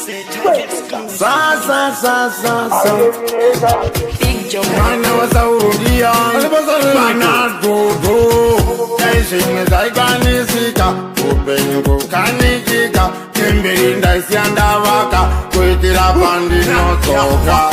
Big Joe. Mana wasaurudia Mana dodo Kaishinge zaikanisika Upenyu kukanikika Kimbiri ndaisianda waka Kuitira pandi notoka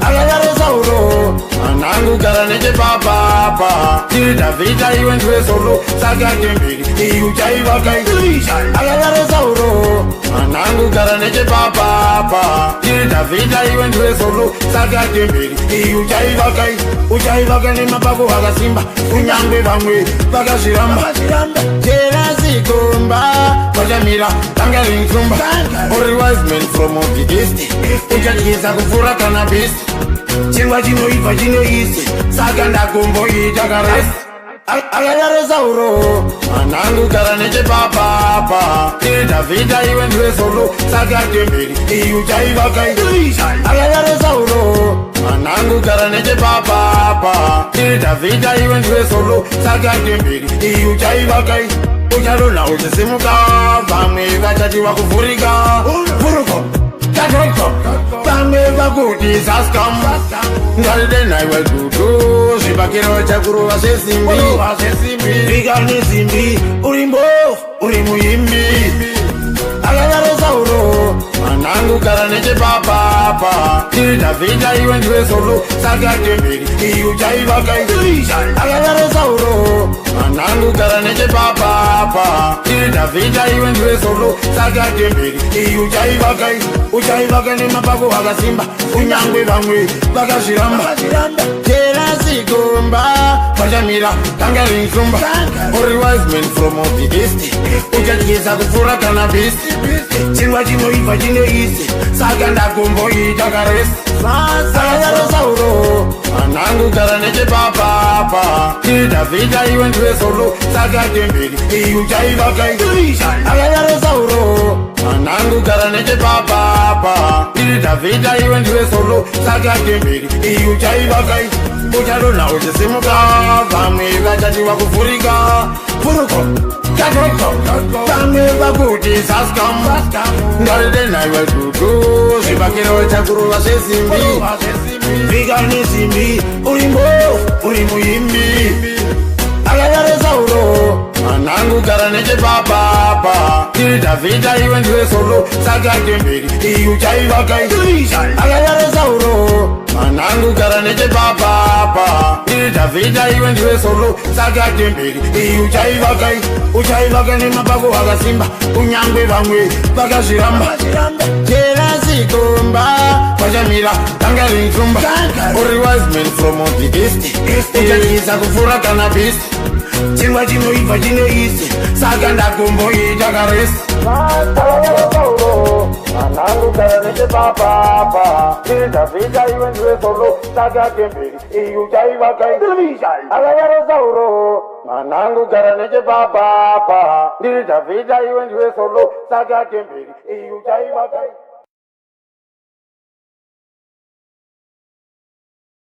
Agagare sauro Anangu karanike papa Tita vita iwe ntwe solo Saka kimbiri Iuchai waka ikilisha Agagare sauro Anangu karanike papa Tita vita iwe ntwe solo Saka kimbiri Iuchai waka ni mapako waka simba Unyangwe vangwe Waka shiramba Jera zikumba Wajamira Tangari nsumba Ori wise men from the east Ujakiza kufura cannabis Chingwa chino ifa chino isi Saka ndakumbo itakaresi Agagare sauro Anangu karanike papa Tita vita iwe ntwe solo Saka kimbiri Iuchai waka ikilisha Agagare sauro Anangu karanike papa Tita vita iwe ntwe solo Saka kimbiri Iuchai waka Uchalona uchisimuka Vamwe vachati wakuvurika Vuruko Katroko Vamwe vakuti saskam Ngalide naiwe dudu Shibakiro chakuru wasesimbi Vika nisimbi Urimbo Urimu yimbi Agagare sauro Anangu karanike papa Tita vita iwe ntwe solo Saka kimbiri Iuchai waka ikilisha Agagare sauro Anangu karanike papa Tita vita iwe ntwe solo Saka kimbiri Iuchai waka ni mapako waka simba Unyangwe vangwe waka shiramba Jera zikumba Wajamira Tangari nsumba Ori wise men from the east Ujakiza kufura cannabis Chingwa chino ifa chino isi Saka ndakumbo itakaresi Agagare sauro Anangu karanike papa Tita vita iwe ntwe solo Saka kimbiri Iuchai waka ikilisha Agagare sauro Anangu karanike papa Tita vita iwe ntwe solo Saka kimbiri Iuchai waka Uchalona uchisimuka Vamwe vachati wakuvurika Vuruko Katroko Vamwe vakuti saskam Ngalide naiwe dudu Shibakiro chakuru wasesimbi Vika nisimbi Urimbo Urimu yimbi Agagare sauro Anangu karanike papa Tita vita iwe ntwe solo Saka kimbiri Iuchai waka ikilisha Agagare sauro Anangu karanike papa Tita vita iwe ntwe solo Saka kimbiri Iuchai waka ni mapako waka simba Unyangwe vangwe waka shiramba Jera zikumba Wajamira Tangari nsumba Ori wise men from the east Ujakiza kufura cannabis Chingwa chino ifa chino isi Saka ndakumbo itakaresi Agagare sauro Anangu karanike papa Tita vita iwe ntwe solo Saka kimbiri Iuchai waka ikilisha Agagare sauro Anangu karanike papa Tita vita iwe ntwe solo Saka kimbiri Iuchai waka